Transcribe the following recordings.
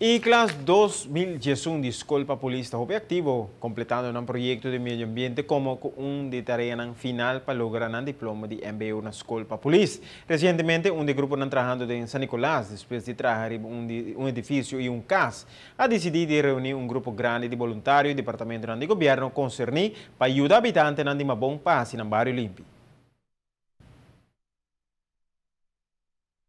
Y Class 2011 de Escola Populista Hope Activo, completando un proyecto de medio ambiente como un de tarea final para lograr un diploma de MBA na Escola Populista. Recientemente, un de grupo trabajando en San Nicolás, después de trabajar en un edificio y un CAS, ha decidido reunir un grupo grande de voluntarios y departamento de gobierno concernido para ayudar a habitantes a uma bom passe no barrio limpo.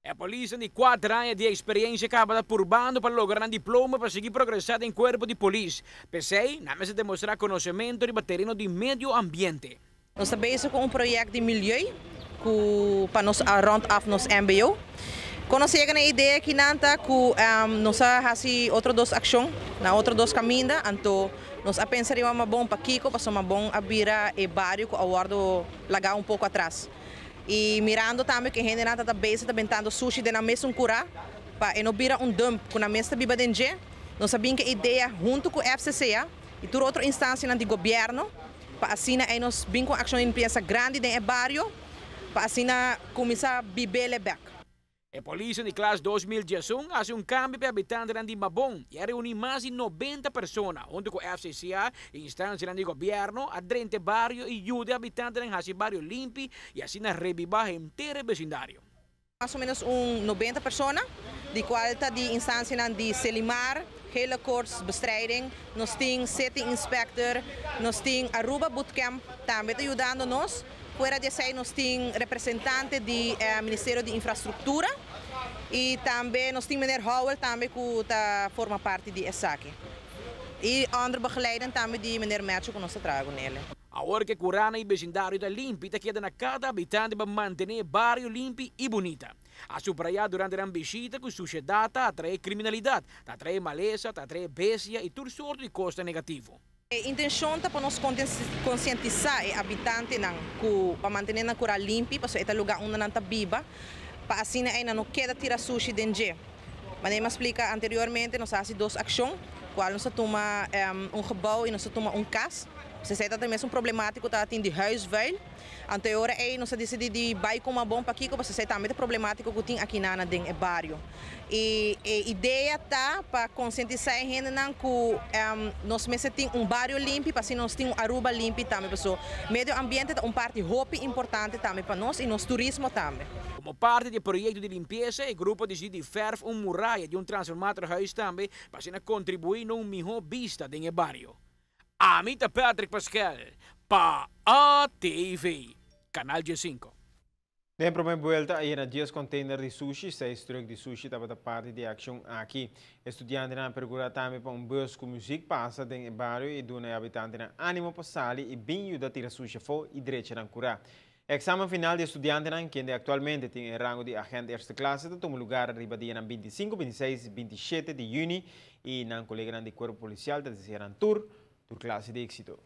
A polícia de 4 anos de experiência acaba purbando para lograr um diploma para seguir progressando em corpo de polícia. PCI, na mesa de demonstrar conhecimento de terreno de meio ambiente. Nós estamos bezig com projeto de milieu para nós rond-af nos MBO. Quando chega na ideia que nanta que nós fazemos outras ações, na outras dois caminhos, então nós pensaríamos uma bom para Kiko, para uma bom abrir e barrio que aguardo largar pouco atrás. E mirando também que a gente está bezig tentando sushi na mesma cura para não virar dump com a mesma biba dentro. Nós sabemos que a ideia junto com o FCCA e toda outra instância de governo para assim nós bem com ação em pensa grande dentro do bairro para assim começar a viver lebec. A polícia de classe 2011 faz cambio para habitantes de Mabon e reúne mais de 90 pessoas, junto com a FCCA e instâncias de governo, a drente barrio e ajuda habitantes a fazer barrio limpo e assim revivar o inteiro vecindário. Mais ou menos 90 pessoas, de qualidade de instância de Selimar, hele bestrijding, nós temos setting inspector, nós temos Aruba Bootcamp, também ajudando-nos. Fora de aí, nós temos representante do Ministério de Infraestrutura e também nós temos o meneer Howell, também, que forma parte de ESAC. E andere begeleiding também de meneer Mercho, que nós trabalhamos nele. Agora que Curana e vecindário está limpo, está quedando cada habitante para manter o bairro limpo e bonito. A subrayar durante a visita que a sociedade atrai criminalidade, atrai maleza, atrai bestia e tudo sorte de costa negativo. A intenção é para nós conscientizar os habitantes para manter a cura limpa, para esse lugar onde não está viva, para assim não queda tirar sushi dentro. Mas eu explica anteriormente, nós fazemos duas ações, qual nós toma gebouw e nós toma casa. Você sabe também é problemático tá de huisvuil. Anterior aí nós decidimos de com uma bom para aqui, porque você também é problemático que tem aqui na den bairro. E a ideia tá para conscientizar a gente que nós mesmo tem bairro limpo, para assim nós temos Aruba limpo também, pessoal. Meio ambiente é parte hope importante também para nós e nosso turismo também. Como parte do projeto de limpeza, o grupo decide ferve muralha de transformador huis também para assim contribuir no melhor vista do bairro. Amita Patrick Pascal, para ATV, Canal G5. De primeira volta, aí na 10 container de sushi, 6 truck de sushi estava da parte de ação aqui. Estudantes na procura também para bus com música passa dentro do bairro e do habitante na ânimo para sair e bem ajuda a tirar sushi fora e direito na cura. Exame final de estudantes que atualmente tem o rango de agente de classe, toma lugar arriba dia 25, 26 e 27 de junho e na colega de corpo policial, da terceira tour classe de éxito.